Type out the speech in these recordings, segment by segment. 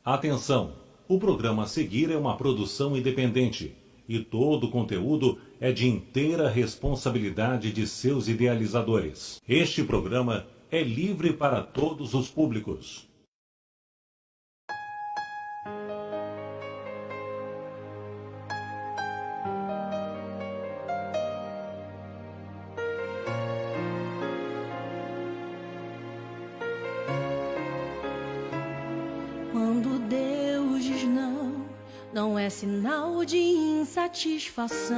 Atenção! O programa a seguir é uma produção independente e todo o conteúdo é de inteira responsabilidade de seus idealizadores. Este programa é livre para todos os públicos. Quando Deus diz não, não é sinal de insatisfação.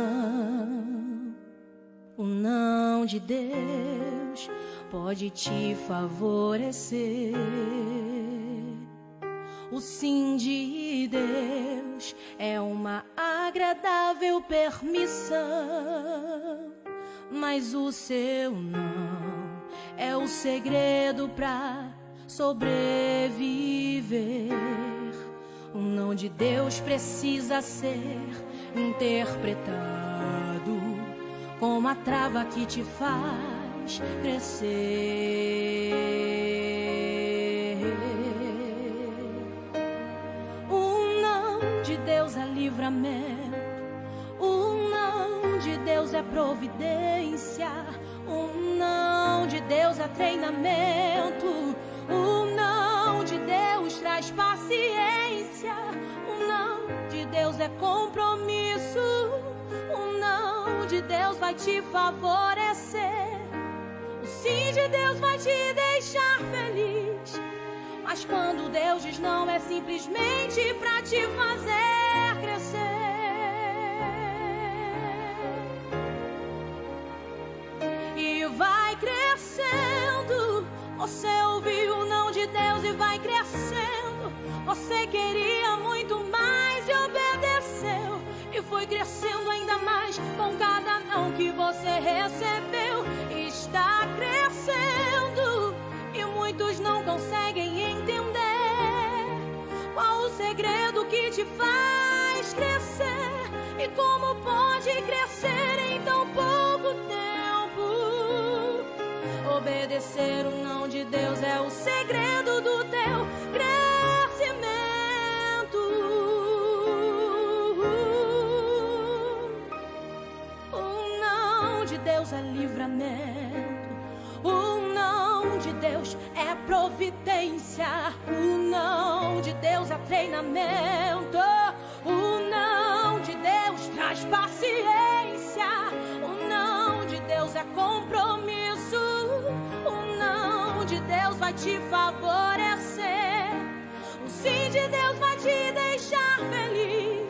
O não de Deus pode te favorecer. O sim de Deus é uma agradável permissão, mas o seu não é o segredo pra sobreviver. O não de Deus precisa ser interpretado como a trava que te faz crescer. O não de Deus é livramento, o não de Deus é providência, o não de Deus é treinamento, o não de Deus traz paciência, o não de Deus é compromisso, o não de Deus vai te favorecer, o sim de Deus vai te deixar feliz. Mas quando Deus diz não, é simplesmente pra te fazer crescer. E vai crescendo. Você ouviu o não de Deus e vai crescendo. Você queria muito mais e obedeceu, e foi crescendo ainda mais com cada não que você recebeu. Está crescendo e muitos não conseguem entender qual o segredo que te faz crescer e como pode crescer em tão pouco tempo. Obedecer o não de Deus é o segredo do teu crescimento. O não de Deus é livramento, o não de Deus é providência, o não de Deus é treinamento, o não de Deus traz paciência, o não de Deus é compromisso, o não de Deus vai te favorecer, o sim de Deus vai te deixar feliz.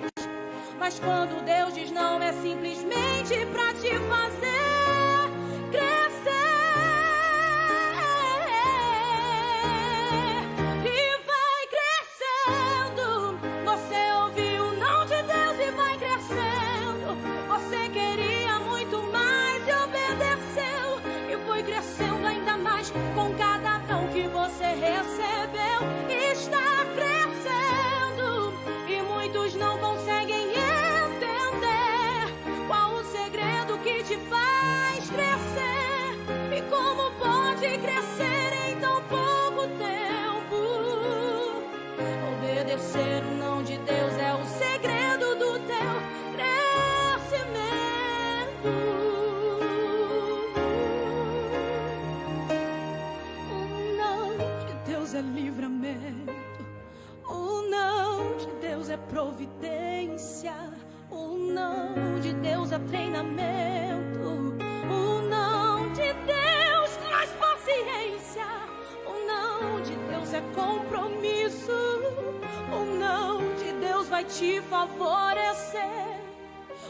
Mas quando Deus diz não, é simplesmente pra te fazer crescer. E vai crescendo. Você ouviu o não de Deus e vai crescendo. Você queria muito mais e obedeceu, e foi crescendo ainda mais com cada não que você recebeu. Está crescendo e muitos não conseguem entender qual o segredo que te faz crescer e como pode crescer em tão pouco tempo. Obedecer o não de Deus é o segredo do teu crescimento. O não de Deus é livramento, o não de Deus é providência, o não de Deus é treinamento, o não de Deus traz paciência, o não de Deus é compromisso, o não de Deus vai te favorecer,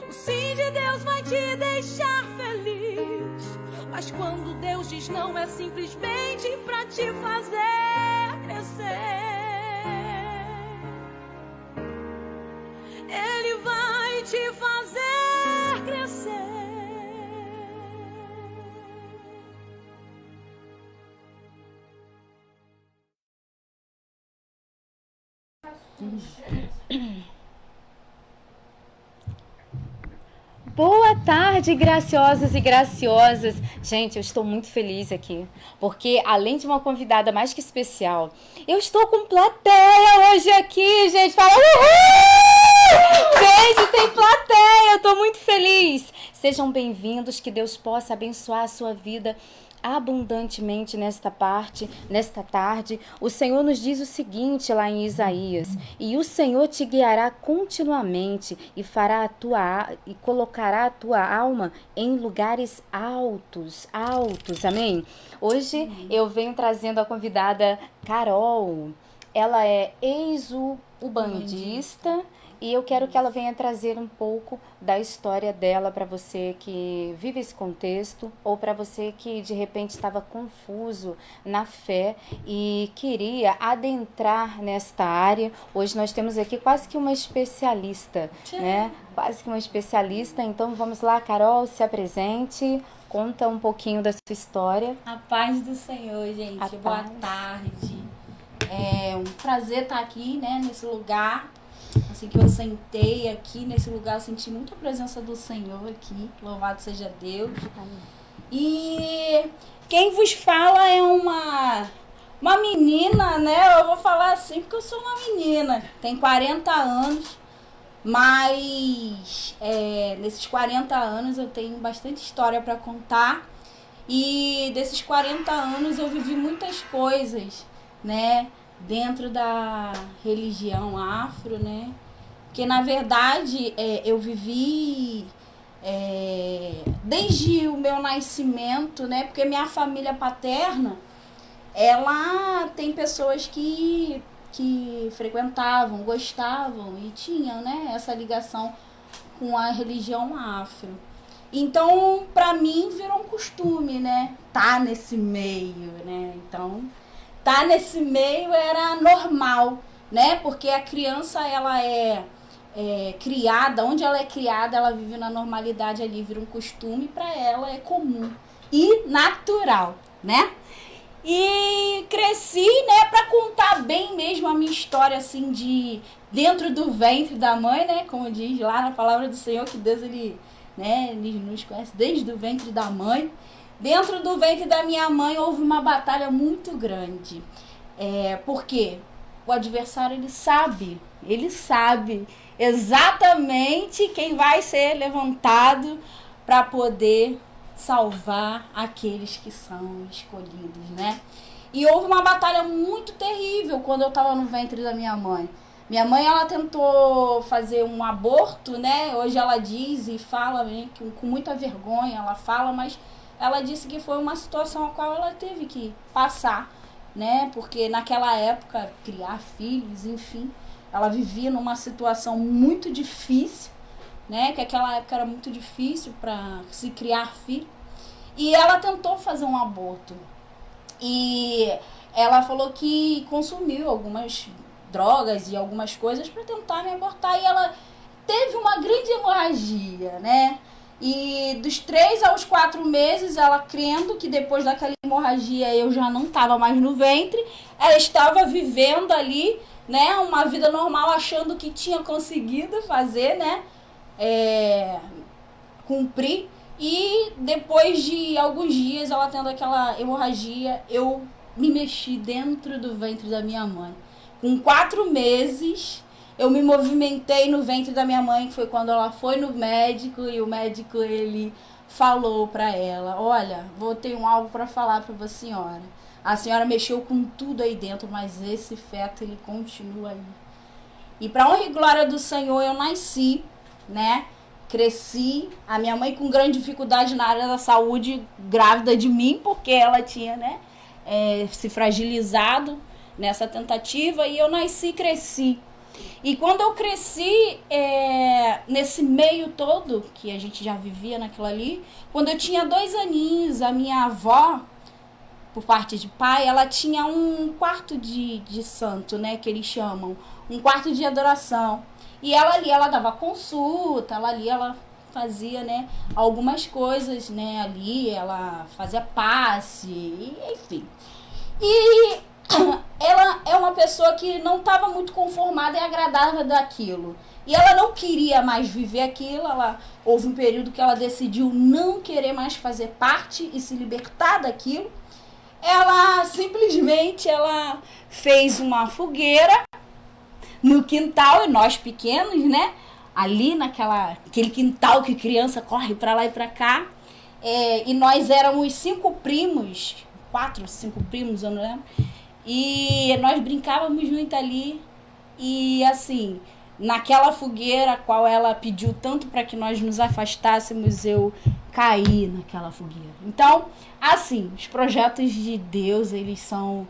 o sim de Deus vai te deixar feliz. Mas quando Deus diz não, é simplesmente pra te fazer crescer. Ele vai te fazer crescer. Boa tarde, graciosos e graciosas. Gente, eu estou muito feliz aqui, porque além de uma convidada mais que especial, eu estou com plateia hoje aqui, gente. Fala uhul! Gente, tem plateia, eu estou muito feliz. Sejam bem-vindos, que Deus possa abençoar a sua vida abundantemente nesta tarde. O Senhor nos diz o seguinte lá em Isaías: e o Senhor te guiará continuamente e colocará a tua alma em lugares altos, amém? Hoje eu venho trazendo a convidada Carol. Ela é ex-ubandista. E eu quero que ela venha trazer um pouco da história dela para você que vive esse contexto, ou para você que de repente estava confuso na fé e queria adentrar nesta área. Hoje nós temos aqui quase que uma especialista, né? Quase que uma especialista. Então vamos lá, Carol, se apresente, conta um pouquinho da sua história. A paz do Senhor, gente. Boa tarde. É um prazer estar aqui, né, nesse lugar. Assim que eu sentei aqui nesse lugar, eu senti muita presença do Senhor aqui. Louvado seja Deus. E quem vos fala é uma menina, né? Eu vou falar assim porque eu sou uma menina. Tem 40 anos, mas nesses 40 anos eu tenho bastante história para contar. E desses 40 anos eu vivi muitas coisas, né? Dentro da religião afro, né? Que na verdade eu vivi desde o meu nascimento, né? Porque minha família paterna, ela tem pessoas que frequentavam, gostavam e tinham, né, essa ligação com a religião afro. Então, para mim, virou um costume, né? Tá nesse meio, né? Então, tá nesse meio era normal, né? Porque a criança, ela é criada, onde ela é criada, ela vive na normalidade ali, vira um costume, para ela é comum e natural, né? E cresci, né, para contar bem mesmo a minha história, assim, de dentro do ventre da mãe, né? Como diz lá na palavra do Senhor, que Deus, ele nos conhece desde o ventre da mãe. Dentro do ventre da minha mãe houve uma batalha muito grande. Porque o adversário, ele sabe exatamente quem vai ser levantado para poder salvar aqueles que são escolhidos, né? E houve uma batalha muito terrível quando eu estava no ventre da minha mãe. Minha mãe, ela tentou fazer um aborto, né? Hoje ela diz e fala, né, com muita vergonha, ela fala, mas ela disse que foi uma situação a qual ela teve que passar, né? Porque naquela época, criar filhos, enfim, ela vivia numa situação muito difícil, né? Que aquela época era muito difícil para se criar filho. E ela tentou fazer um aborto. E ela falou que consumiu algumas drogas e algumas coisas para tentar me abortar. E ela teve uma grande hemorragia, né? E dos 3 aos 4 meses, ela crendo que depois daquela hemorragia eu já não estava mais no ventre, ela estava vivendo ali, né, uma vida normal, achando que tinha conseguido fazer, né, cumprir. E depois de alguns dias, ela tendo aquela hemorragia, eu me mexi dentro do ventre da minha mãe. Com 4 meses, eu me movimentei no ventre da minha mãe, que foi quando ela foi no médico, e o médico, ele falou para ela: olha, vou ter algo para falar para a senhora. A senhora mexeu com tudo aí dentro, mas esse feto, ele continua aí. E para honra e glória do Senhor, eu nasci, né? Cresci, a minha mãe com grande dificuldade na área da saúde, grávida de mim, porque ela tinha, né, se fragilizado nessa tentativa, e eu nasci e cresci. E quando eu cresci, nesse meio todo, que a gente já vivia naquilo ali, quando eu tinha 2 aninhos, a minha avó, por parte de pai, ela tinha um quarto de santo, né, que eles chamam, um quarto de adoração. E ela ali, ela dava consulta, ela fazia, né, algumas coisas, né, ali, ela fazia passe, enfim. E ela é uma pessoa que não estava muito conformada e agradava daquilo. E ela não queria mais viver aquilo, houve um período que ela decidiu não querer mais fazer parte e se libertar daquilo. Ela simplesmente fez uma fogueira no quintal, e nós pequenos, né? Ali aquele quintal que criança corre pra lá e pra cá. E nós éramos 5 primos, 4, 5 primos, eu não lembro. E nós brincávamos muito ali. E assim, naquela fogueira, a qual ela pediu tanto para que nós nos afastássemos, eu caí naquela fogueira. Então, assim, os projetos de Deus, eles são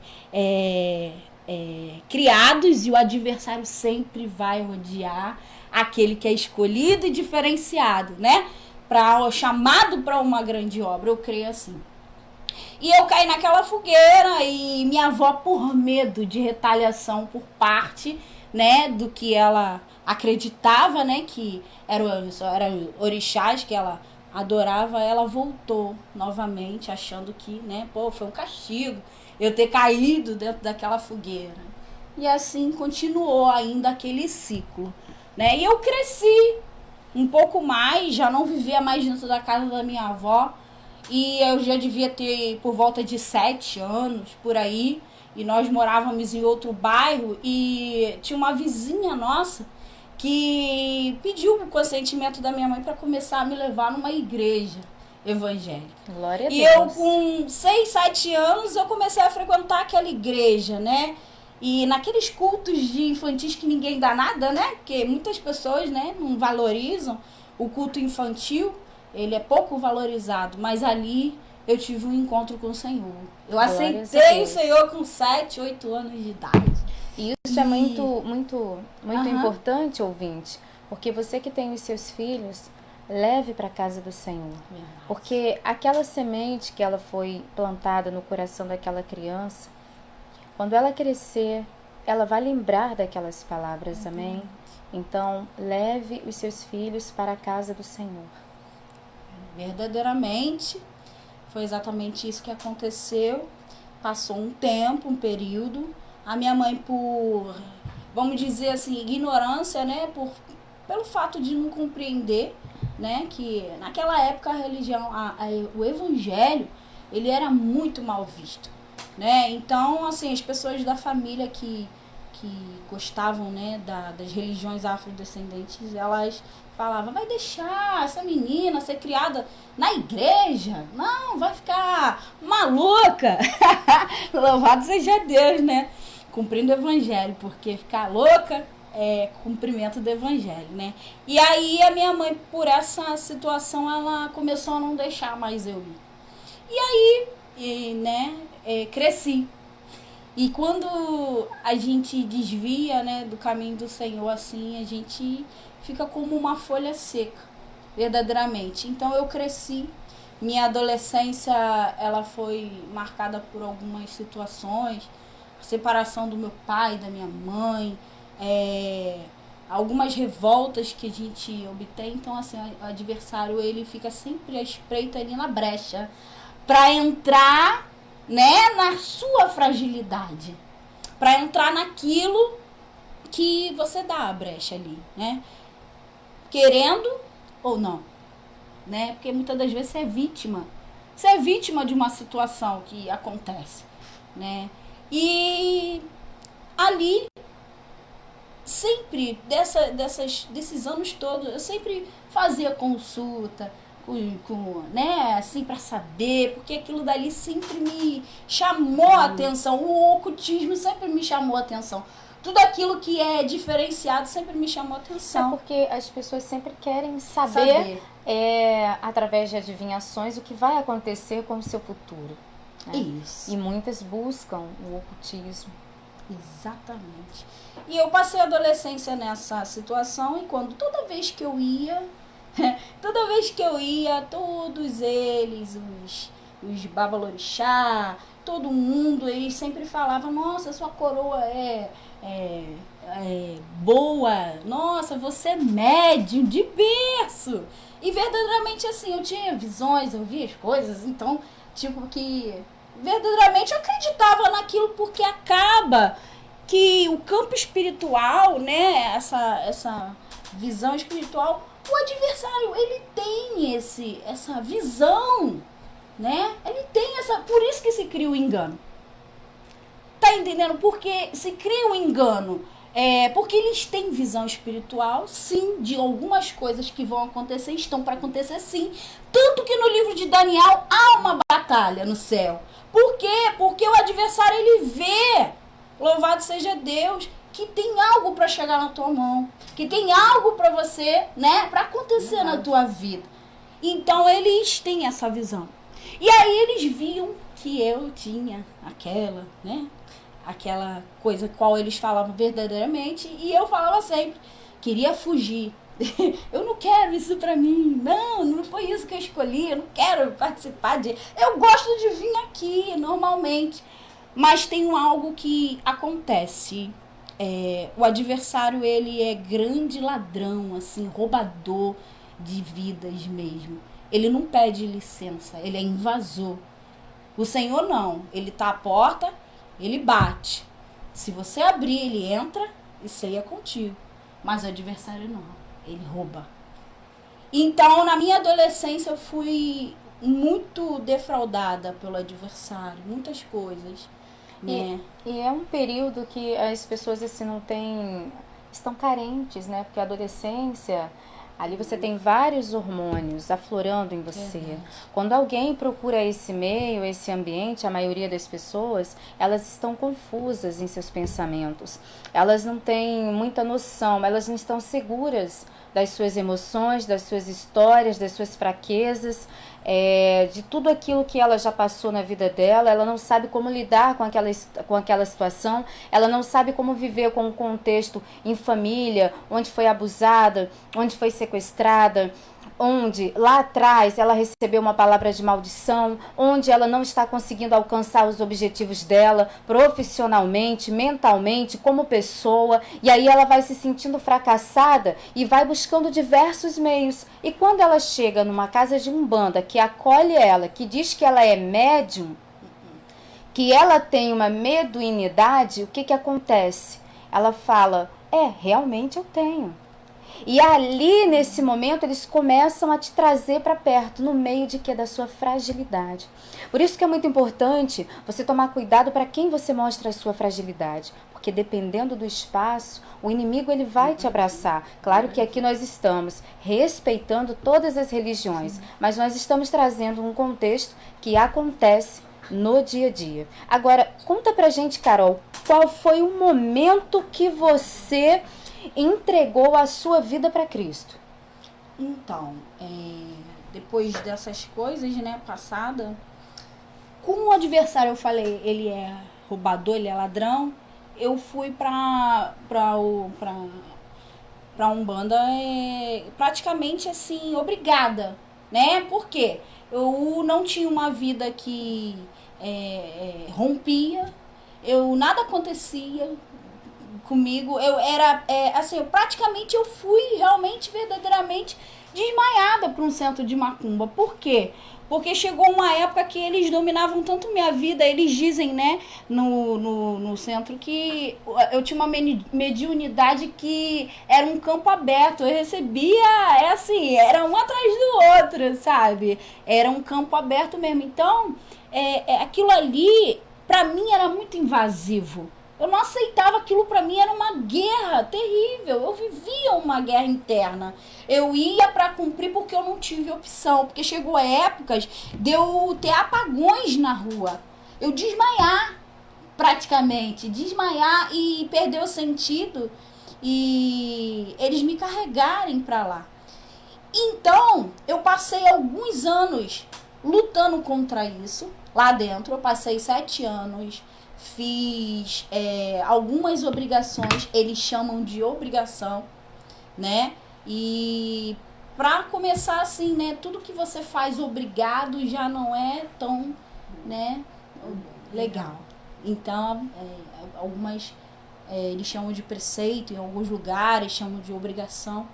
criados, e o adversário sempre vai odiar aquele que é escolhido e diferenciado, né? Chamado para uma grande obra, eu creio assim. E eu caí naquela fogueira, e minha avó, por medo de retaliação por parte, né, do que ela acreditava, né, que eram orixás que ela adorava, ela voltou novamente achando que, né, foi um castigo eu ter caído dentro daquela fogueira. E assim continuou ainda aquele ciclo, né? E eu cresci um pouco mais, já não vivia mais dentro da casa da minha avó, e eu já devia ter por volta de 7 anos, por aí, e nós morávamos em outro bairro, e tinha uma vizinha nossa que pediu o consentimento da minha mãe para começar a me levar numa igreja evangélica. Glória a Deus. E eu, com 6, 7 anos, eu comecei a frequentar aquela igreja, né? E naqueles cultos de infantis que ninguém dá nada, né? Porque muitas pessoas, né, não valorizam o culto infantil, ele é pouco valorizado, mas ali eu tive um encontro com o Senhor. Eu aceitei o Senhor com 7, 8 anos de idade. E isso é muito importante, ouvinte, porque você que tem os seus filhos, leve para a casa do Senhor. Porque aquela semente que ela foi plantada no coração daquela criança, quando ela crescer, ela vai lembrar daquelas palavras, amém? Então, leve os seus filhos para a casa do Senhor. Verdadeiramente, foi exatamente isso que aconteceu. Passou um tempo, um período. A minha mãe, por, vamos dizer assim, ignorância, né? Pelo fato de não compreender, né? Que naquela época a religião, o evangelho, ele era muito mal visto, né? Então, assim, as pessoas da família que gostavam, né, das religiões afrodescendentes, elas falavam, vai deixar essa menina ser criada na igreja? Não, vai ficar maluca. Louvado seja Deus, né? Cumprindo o evangelho, porque ficar louca é cumprimento do evangelho, né? E aí a minha mãe, por essa situação, ela começou a não deixar mais eu ir. E aí, né, cresci. E quando a gente desvia, né, do caminho do Senhor, assim, a gente fica como uma folha seca, verdadeiramente. Então eu cresci. Minha adolescência, ela foi marcada por algumas situações, a separação do meu pai, da minha mãe, algumas revoltas que a gente obtém. Então, assim, o adversário, ele fica sempre à espreita ali na brecha para entrar, né, na sua fragilidade, para entrar naquilo que você dá a brecha ali, né, querendo ou não, né, porque muitas das vezes você é vítima de uma situação que acontece, né, e ali, sempre, desses anos todos, eu sempre fazia consulta, né, assim, para saber, porque aquilo dali sempre me chamou a atenção, o ocultismo sempre me chamou a atenção, tudo aquilo que é diferenciado sempre me chamou a atenção. É porque as pessoas sempre querem saber. Através de adivinhações, o que vai acontecer com o seu futuro, né? Isso. E muitas buscam o ocultismo. Exatamente. E eu passei a adolescência nessa situação, e toda vez que eu ia, todos eles, os babalorixá, todo mundo, eles sempre falavam, nossa, sua coroa é boa, nossa, você é médium de berço. E verdadeiramente, assim, eu tinha visões, eu via as coisas, então, tipo, que verdadeiramente eu acreditava naquilo, porque acaba que o campo espiritual, né, visão espiritual, o adversário, ele tem essa visão, né? Ele tem por isso que se cria o engano. Tá entendendo? Porque se cria um engano, porque eles têm visão espiritual, sim, de algumas coisas que vão acontecer, estão para acontecer, sim. Tanto que no livro de Daniel há uma batalha no céu. Por quê? Porque o adversário, ele vê, louvado seja Deus, que tem algo para chegar na tua mão, que tem algo para você, né, para acontecer na tua vida. Então eles têm essa visão. E aí eles viam que eu tinha aquela coisa qual eles falavam verdadeiramente, e eu falava sempre, queria fugir. Eu não quero isso pra mim, não foi isso que eu escolhi, eu não quero participar eu gosto de vir aqui normalmente, mas tem algo que acontece, o adversário, ele é grande ladrão, assim, roubador de vidas mesmo, ele não pede licença, ele é invasor. O Senhor não, ele tá à porta, ele bate. Se você abrir, ele entra e ceia contigo. Mas o adversário não, ele rouba. Então, na minha adolescência, eu fui muito defraudada pelo adversário. Muitas coisas, né? E é um período que as pessoas assim, estão carentes, né? Porque a adolescência... Ali você tem vários hormônios aflorando em você. Quando alguém procura esse meio, esse ambiente, a maioria das pessoas, elas estão confusas em seus pensamentos. Elas não têm muita noção, elas não estão seguras das suas emoções, das suas histórias, das suas fraquezas, de tudo aquilo que ela já passou na vida dela. Ela não sabe como lidar com aquela situação, ela não sabe como viver com um contexto em família, onde foi abusada, onde foi sequestrada, onde lá atrás ela recebeu uma palavra de maldição, onde ela não está conseguindo alcançar os objetivos dela profissionalmente, mentalmente, como pessoa, e aí ela vai se sentindo fracassada e vai buscando diversos meios. E quando ela chega numa casa de umbanda que acolhe ela, que diz que ela é médium, que ela tem uma mediunidade, o que acontece? Ela fala, realmente eu tenho. E ali, nesse momento, eles começam a te trazer para perto, no meio de quê? Da sua fragilidade. Por isso que é muito importante você tomar cuidado para quem você mostra a sua fragilidade. Porque dependendo do espaço, o inimigo ele vai te abraçar. Claro que aqui nós estamos respeitando todas as religiões, mas nós estamos trazendo um contexto que acontece no dia a dia. Agora, conta pra gente, Carol, qual foi o momento que você entregou a sua vida para Cristo? Então, depois dessas coisas, né, passada, como o adversário, eu falei, ele é roubador, ele é ladrão, eu fui pra Umbanda praticamente assim, obrigada, né? Por quê? Eu não tinha uma vida que rompia, nada acontecia comigo, eu era, praticamente eu fui realmente, verdadeiramente desmaiada para um centro de macumba. Por quê? Porque chegou uma época que eles dominavam tanto minha vida, eles dizem, né, no centro, que eu tinha uma mediunidade que era um campo aberto, eu recebia, era um atrás do outro, sabe? Era um campo aberto mesmo. Então, aquilo ali, pra mim, era muito invasivo. Eu não aceitava aquilo, pra mim era uma guerra terrível. Eu vivia uma guerra interna. Eu ia pra cumprir porque eu não tive opção. Porque chegou épocas de eu ter apagões na rua. Eu desmaiar, praticamente. Desmaiar e perder o sentido. E eles me carregarem pra lá. Então, eu passei alguns anos lutando contra isso. Lá dentro, eu passei 7 anos. Fiz algumas obrigações, eles chamam de obrigação, né? E pra começar assim, né? Tudo que você faz obrigado já não é tão, né, legal. Então, algumas eles chamam de preceito, em alguns lugares chamam de obrigação.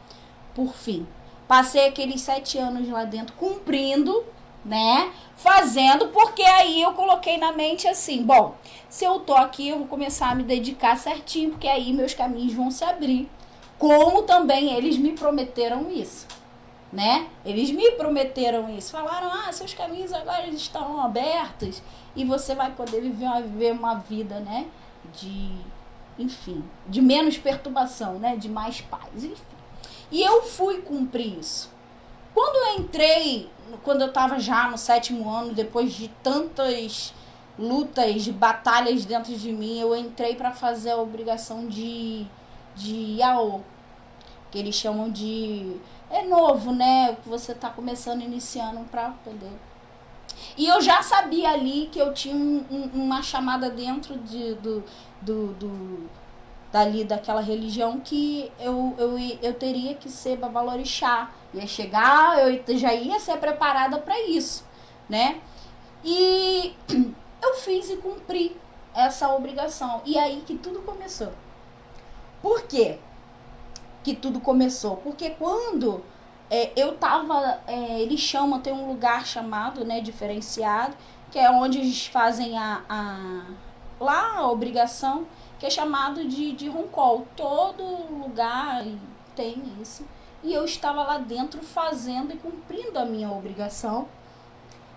Por fim, passei aqueles 7 anos lá dentro cumprindo, né, fazendo, porque aí eu coloquei na mente assim, bom, se eu tô aqui, eu vou começar a me dedicar certinho, porque aí meus caminhos vão se abrir, Como também eles me prometeram isso, né? Eles me prometeram isso. Falaram, seus caminhos agora estão abertos e você vai poder viver uma vida, né? De menos perturbação, né? De mais paz, enfim. E eu fui cumprir isso. Quando eu entrei, quando eu estava já no 7º ano, depois de tantas lutas, batalhas dentro de mim, eu entrei para fazer a obrigação de IAO, que eles chamam de... É novo, né? Que você está começando, iniciando para poder... E eu já sabia ali que eu tinha uma chamada dentro dali daquela religião, que eu teria que ser babalorixá. Ia chegar, eu já ia ser preparada para isso, né? E eu fiz e cumpri essa obrigação. E aí que tudo começou. Por quê que tudo começou? Porque quando eu tava... eles chamam, tem um lugar chamado, né, diferenciado, que é onde eles fazem lá a obrigação, que é chamado de roncol. Todo lugar tem isso. E eu estava lá dentro fazendo e cumprindo a minha obrigação.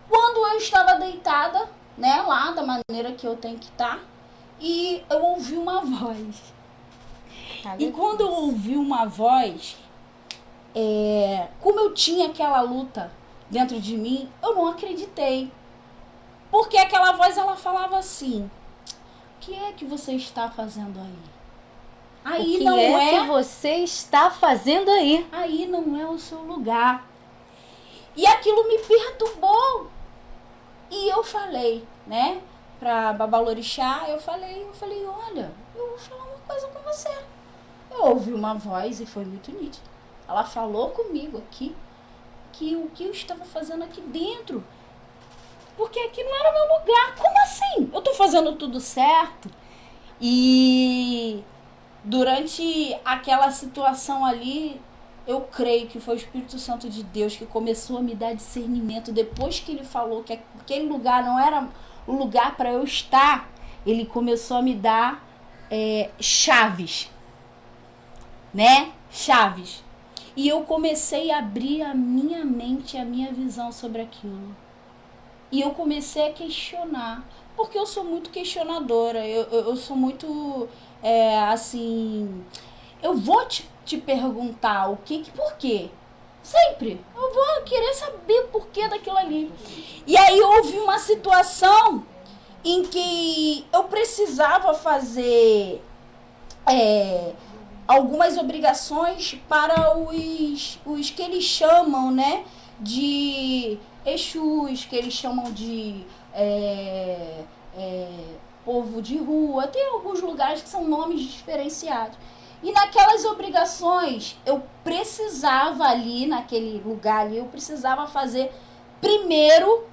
Quando eu estava deitada, né, lá da maneira que eu tenho que estar, e eu ouvi uma voz. E quando eu ouvi uma voz, como eu tinha aquela luta dentro de mim, eu não acreditei. Porque aquela voz, ela falava assim: o que é que você está fazendo aí? Aí o que não que você está fazendo aí? Aí não é o seu lugar. E aquilo me perturbou. E eu falei, né, pra babalorixá, eu falei, olha, eu vou falar uma coisa com você. Eu ouvi uma voz e foi muito nítido. Ela falou comigo aqui que o que eu estava fazendo aqui dentro, porque aqui não era meu lugar. Como assim? Eu tô fazendo tudo certo? E durante aquela situação ali, eu creio que foi o Espírito Santo de Deus que começou a me dar discernimento. Depois que ele falou que aquele lugar não era o lugar para eu estar, ele começou a me dar chaves, né? Chaves. E eu comecei a abrir a minha mente, a minha visão sobre aquilo. E eu comecei a questionar, porque eu sou muito questionadora, eu sou muito, assim, eu vou te perguntar por quê. Sempre. Eu vou querer saber o porquê daquilo ali. E aí houve uma situação em que eu precisava fazer algumas obrigações para os que eles chamam, né, de Exus, que eles chamam de povo de rua. Tem alguns lugares que são nomes diferenciados. E naquelas obrigações, eu precisava ali, naquele lugar ali, eu precisava fazer primeiro,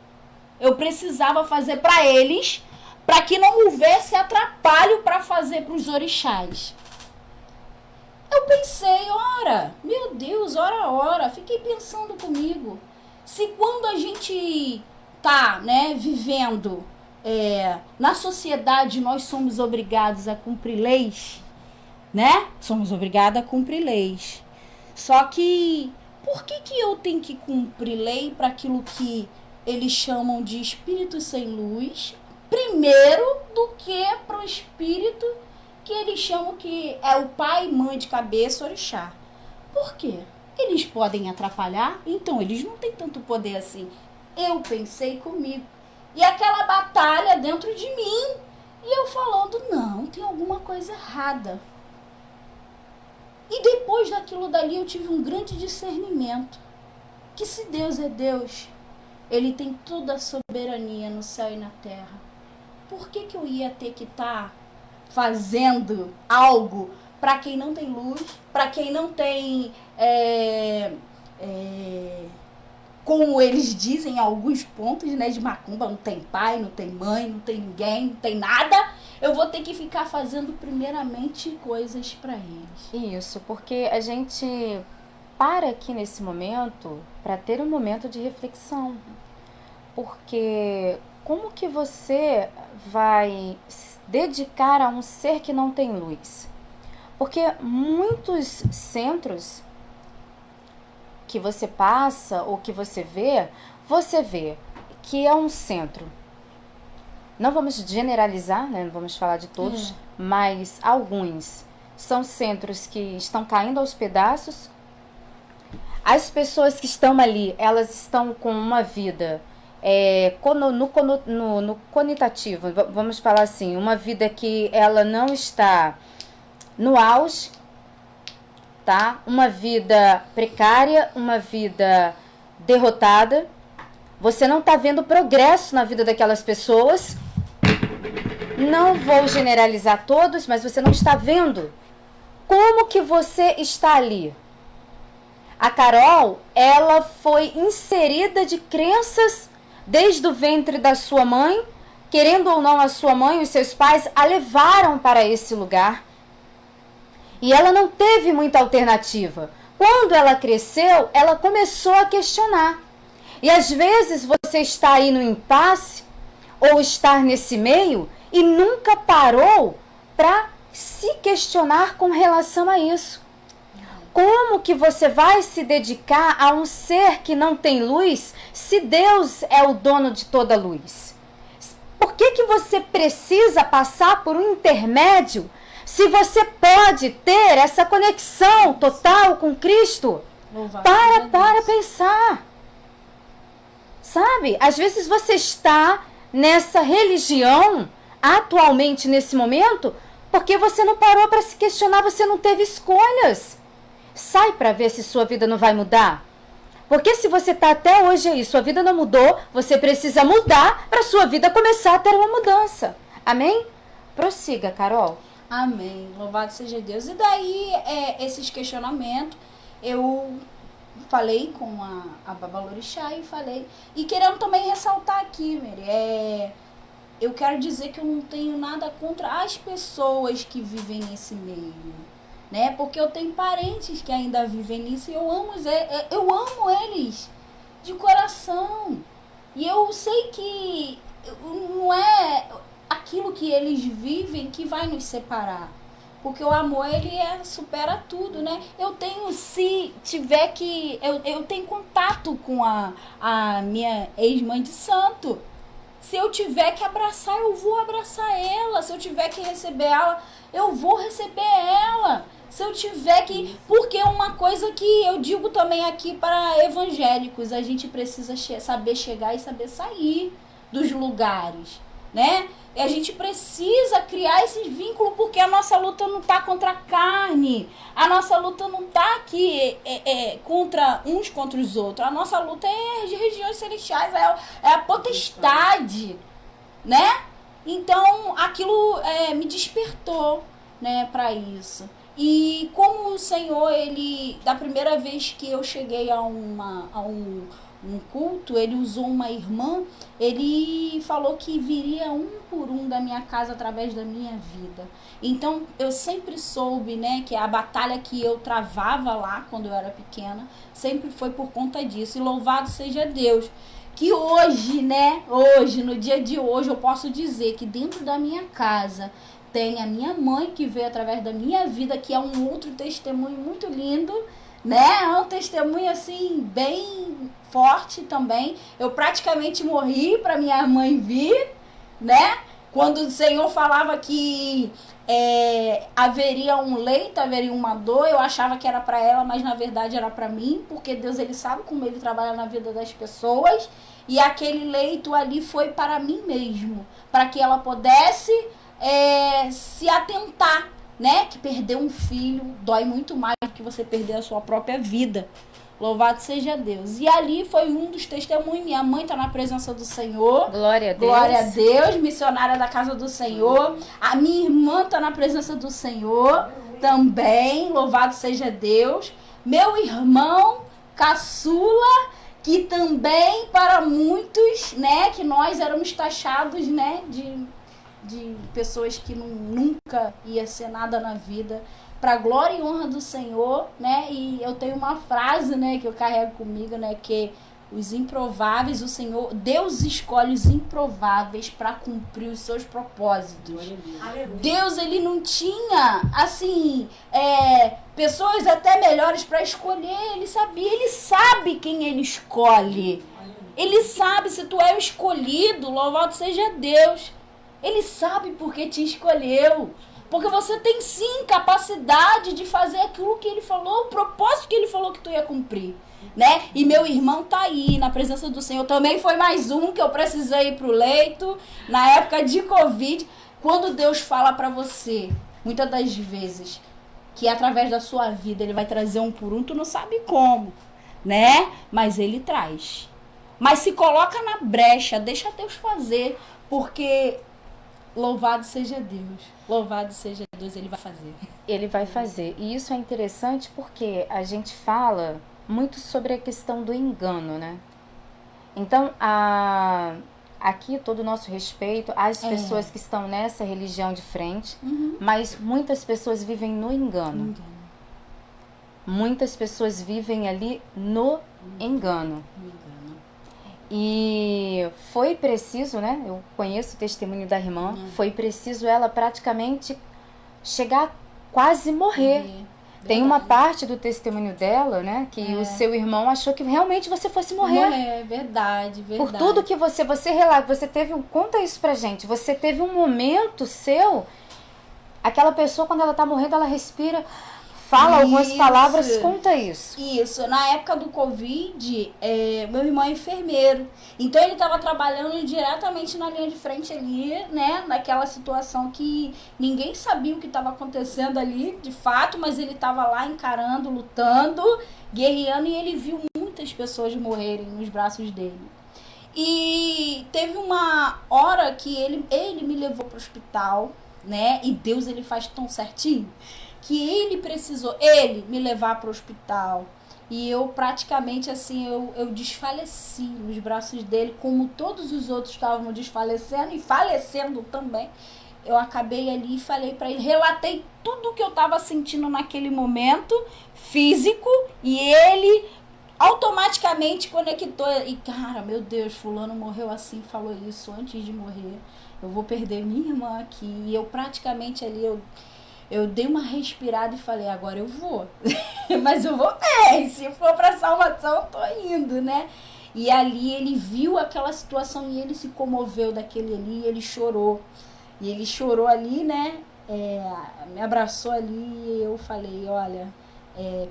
eu precisava fazer para eles, para que não houvesse atrapalho para fazer para os orixás. Eu pensei, ora, meu Deus, ora, fiquei pensando comigo. Se quando a gente tá, né, vivendo na sociedade, nós somos obrigados a cumprir leis, né? Somos obrigados a cumprir leis. Só que, por que eu tenho que cumprir lei para aquilo que eles chamam de espírito sem luz, primeiro do que para o espírito que eles chamam que é o pai e mãe de cabeça, orixá? Por quê? Eles podem atrapalhar? Então, eles não têm tanto poder assim. Eu pensei comigo. E aquela batalha dentro de mim. E eu falando, não, tem alguma coisa errada. E depois daquilo dali eu tive um grande discernimento. Que se Deus é Deus, Ele tem toda a soberania no céu e na terra. Por que eu ia ter que estar fazendo algo para quem não tem luz, para quem não tem, como eles dizem em alguns pontos, né, de macumba, não tem pai, não tem mãe, não tem ninguém, não tem nada. Eu vou ter que ficar fazendo primeiramente coisas para eles. Isso, porque a gente para aqui nesse momento para ter um momento de reflexão. Porque como que você vai dedicar a um ser que não tem luz? Porque muitos centros que você passa ou que você vê que é um centro. Não vamos generalizar, né? Não vamos falar de todos, mas alguns são centros que estão caindo aos pedaços. As pessoas que estão ali, elas estão com uma vida no conotativo, vamos falar assim, uma vida que ela não está no auge, tá? Uma vida precária, uma vida derrotada. Você não está vendo progresso na vida daquelas pessoas. Não vou generalizar todos, mas você não está vendo. Como que você está ali? A Carol, ela foi inserida de crenças desde o ventre da sua mãe. Querendo ou não, a sua mãe e os seus pais a levaram para esse lugar. E ela não teve muita alternativa. Quando ela cresceu, ela começou a questionar. E às vezes você está aí no impasse, ou estar nesse meio, e nunca parou para se questionar com relação a isso. Como que você vai se dedicar a um ser que não tem luz, se Deus é o dono de toda luz? Por que você precisa passar por um intermédio, se você pode ter essa conexão total com Cristo? Para pensar. Sabe? Às vezes você está nessa religião, atualmente, nesse momento, porque você não parou para se questionar, você não teve escolhas. Sai para ver se sua vida não vai mudar. Porque se você está até hoje aí, sua vida não mudou, você precisa mudar para sua vida começar a ter uma mudança. Amém? Prossiga, Carol. Amém. Louvado seja Deus. E daí, esses questionamentos, eu falei com a Babalorixá e falei... E querendo também ressaltar aqui, Mary, eu quero dizer que eu não tenho nada contra as pessoas que vivem nesse meio, né? Porque eu tenho parentes que ainda vivem nisso e eu amo eles de coração. E eu sei que não é aquilo que eles vivem que vai nos separar. Porque o amor, ele supera tudo, né? Eu tenho, se tiver que... Eu tenho contato com a minha ex-mãe de santo. Se eu tiver que abraçar, eu vou abraçar ela. Se eu tiver que receber ela, eu vou receber ela. Se eu tiver que... Porque uma coisa que eu digo também aqui para evangélicos, a gente precisa saber chegar e saber sair dos lugares, né? E a gente precisa criar esses vínculos, porque a nossa luta não está contra a carne. A nossa luta não está aqui contra uns contra os outros. A nossa luta é de regiões celestiais, é a potestade, né? Então, aquilo me despertou, né, para isso. E como o Senhor, ele, da primeira vez que eu cheguei a um culto, ele usou uma irmã, ele falou que viria um por um da minha casa através da minha vida. Então, eu sempre soube, né, que a batalha que eu travava lá quando eu era pequena, sempre foi por conta disso. E louvado seja Deus, que hoje, né, no dia de hoje, eu posso dizer que dentro da minha casa tem a minha mãe que veio através da minha vida, que é um outro testemunho muito lindo, né? É um testemunho assim bem forte também. Eu praticamente morri para minha mãe vir, né? Quando o Senhor falava que haveria um leito, haveria uma dor, eu achava que era para ela, mas na verdade era para mim, porque Deus, ele sabe como ele trabalha na vida das pessoas, e aquele leito ali foi para mim mesmo, para que ela pudesse se atentar, né? Que perder um filho dói muito mais do que você perder a sua própria vida. Louvado seja Deus. E ali foi um dos testemunhos. Minha mãe está na presença do Senhor. Glória a Deus. Glória a Deus. Missionária da casa do Senhor. A minha irmã está na presença do Senhor também. Louvado seja Deus. Meu irmão caçula, que também para muitos, né, que nós éramos taxados, né, de pessoas que nunca ia ser nada na vida, para glória e honra do Senhor, né? E eu tenho uma frase, né, que eu carrego comigo, né, que Os improváveis, o Senhor, Deus escolhe os improváveis para cumprir os seus propósitos. Deus, ele não tinha, assim, pessoas até melhores para escolher. Ele sabia, ele sabe quem ele escolhe. Ele sabe se tu é o escolhido, louvado seja Deus. Ele sabe por que te escolheu. Porque você tem sim capacidade de fazer aquilo que ele falou, o propósito que ele falou que tu ia cumprir. Né? E meu irmão tá aí na presença do Senhor. Também foi mais um que eu precisei ir pro leito na época de Covid. Quando Deus fala pra você, muitas das vezes, que através da sua vida ele vai trazer um por um, tu não sabe como, né? Mas ele traz. Mas se coloca na brecha, deixa Deus fazer, porque louvado seja Deus. Louvado seja Deus, ele vai fazer. Ele vai fazer. E isso é interessante porque a gente fala muito sobre a questão do engano, né? Então, aqui todo o nosso respeito às pessoas que estão nessa religião de frente, mas muitas pessoas vivem no engano. Muitas pessoas vivem ali no engano. E foi preciso, né? Eu conheço o testemunho da irmã. Foi preciso ela praticamente chegar a quase morrer. Tem uma parte do testemunho dela, né? Que o seu irmão achou que realmente você fosse morrer. É verdade. Por tudo que você relata, você teve conta isso pra gente. Você teve um momento seu, aquela pessoa quando ela tá morrendo, ela respira, fala algumas palavras, conta isso. Isso, na época do Covid, meu irmão é enfermeiro, então ele estava trabalhando diretamente na linha de frente ali, né, naquela situação que ninguém sabia o que estava acontecendo ali, de fato, mas ele estava lá encarando, lutando, guerreando, e ele viu muitas pessoas morrerem nos braços dele. E teve uma hora que ele me levou para o hospital, né, e Deus, ele faz tão certinho, que ele precisou, ele me levar para o hospital. E eu praticamente, assim, eu desfaleci nos braços dele, como todos os outros estavam desfalecendo e falecendo também. Eu acabei ali e falei para ele, relatei tudo que eu estava sentindo naquele momento físico, e ele automaticamente conectou. E, cara, meu Deus, fulano morreu assim, falou isso antes de morrer. Eu vou perder minha irmã aqui. E eu praticamente ali, eu dei uma respirada e falei, agora eu vou. Mas eu vou bem, se for pra salvação, eu tô indo, né? E ali ele viu aquela situação e ele se comoveu daquele ali, ele chorou. E ele chorou ali, né? Me abraçou ali e eu falei, olha,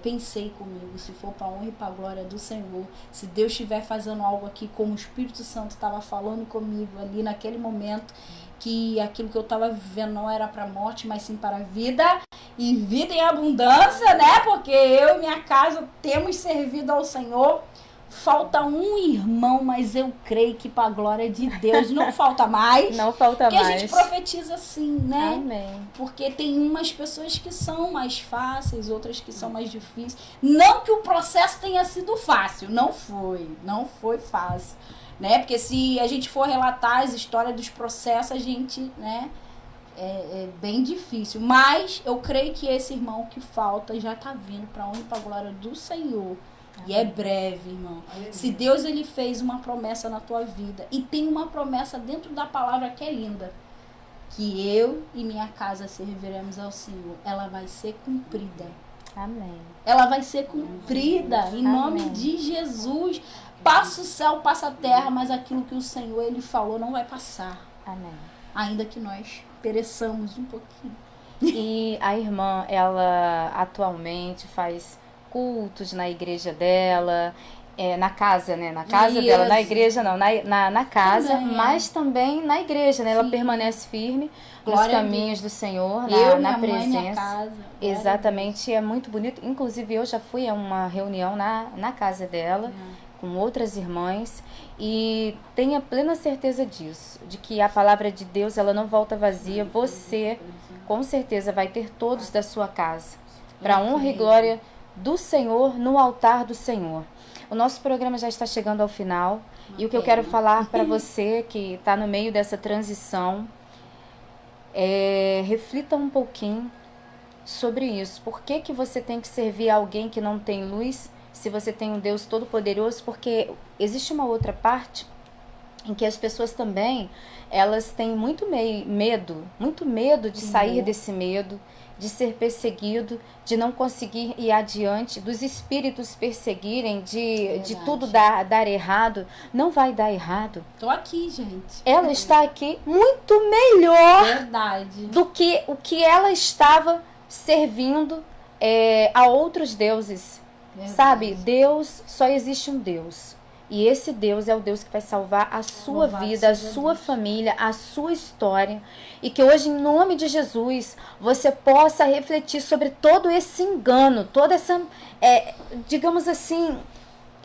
pensei comigo, se for pra honra e pra glória do Senhor, se Deus estiver fazendo algo aqui, como o Espírito Santo estava falando comigo ali naquele momento, que aquilo que eu estava vivendo não era para morte, mas sim para a vida, e vida em abundância, né? Porque eu e minha casa temos servido ao Senhor. Falta um irmão, mas eu creio que para a glória de Deus não falta mais. Não falta porque mais. Porque a gente profetiza assim, né? Amém. Porque tem umas pessoas que são mais fáceis, outras que são mais difíceis. Não que o processo tenha sido fácil, não foi fácil. Né? Porque se a gente for relatar as histórias dos processos, a gente, né, é bem difícil. Mas eu creio que esse irmão que falta já está vindo para honra e para a glória do Senhor. E é breve, irmão. Se Deus, ele fez uma promessa na tua vida, e tem uma promessa dentro da palavra que é linda, que eu e minha casa serviremos ao Senhor, ela vai ser cumprida. Amém. Ela vai ser cumprida em nome de Jesus. Passa o céu, passa a terra, mas aquilo que o Senhor, ele falou, não vai passar. Amém. Ainda que nós pereçamos um pouquinho. E a irmã, ela atualmente faz cultos na igreja dela, na casa, né? Na casa dela, na igreja não, na casa, também, mas também na igreja, né? Sim. Ela permanece firme nos caminhos do Senhor, na presença. Minha casa. Exatamente, é muito bonito. Inclusive, eu já fui a uma reunião na casa dela, com outras irmãs, e tenha plena certeza disso, de que a palavra de Deus, ela não volta vazia. Você, com certeza, vai ter todos da sua casa, para honra e glória do Senhor, no altar do Senhor. O nosso programa já está chegando ao final, e o que eu quero falar para você que está no meio dessa transição, reflita um pouquinho sobre isso. Por que você tem que servir a alguém que não tem luz, se você tem um Deus todo-poderoso, porque existe uma outra parte em que as pessoas também, elas têm muito medo de sair desse medo, de ser perseguido, de não conseguir ir adiante, dos espíritos perseguirem, de tudo dar errado. Não vai dar errado. Tô aqui, gente. Ela está aqui muito melhor Verdade. do que o que ela estava servindo a outros deuses. Verdade. Sabe? Deus, só existe um Deus. E esse Deus é o Deus que vai salvar a sua Louvado vida, a seja sua Deus. família, a sua história. E que hoje, em nome de Jesus, você possa refletir sobre todo esse engano, toda essa, digamos assim,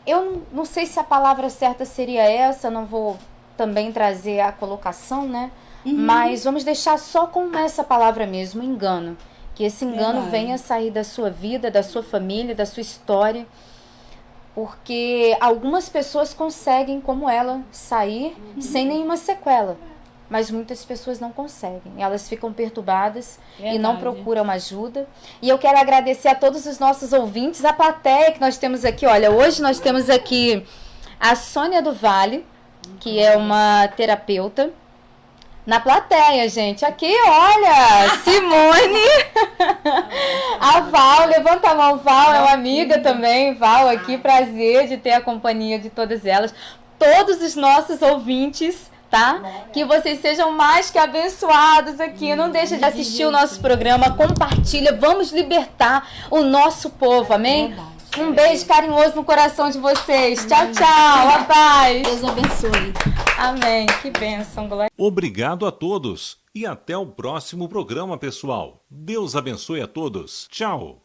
eu não sei se a palavra certa seria essa, não vou também trazer a colocação, né? Mas vamos deixar só com essa palavra mesmo, engano. Que esse engano Verdade. venha sair da sua vida, da sua família, da sua história. Porque algumas pessoas conseguem, como ela, sair sem nenhuma sequela. Mas muitas pessoas não conseguem. Elas ficam perturbadas e não Verdade. procuram ajuda. E eu quero agradecer a todos os nossos ouvintes, a plateia que nós temos aqui. Olha, hoje nós temos aqui a Sônia do Vale, que é uma terapeuta. Na plateia, gente. Aqui, olha, Simone. A Val, levanta a mão, Val, é uma amiga também, Val, aqui, prazer de ter a companhia de todas elas. Todos os nossos ouvintes, tá? Que vocês sejam mais que abençoados aqui. Não deixa de assistir o nosso programa, compartilha, vamos libertar o nosso povo, amém? Verdade. Um beijo carinhoso no coração de vocês. Tchau, tchau, a paz. Deus abençoe. Amém, que bênção, glória. Obrigado a todos e até o próximo programa, pessoal. Deus abençoe a todos. Tchau.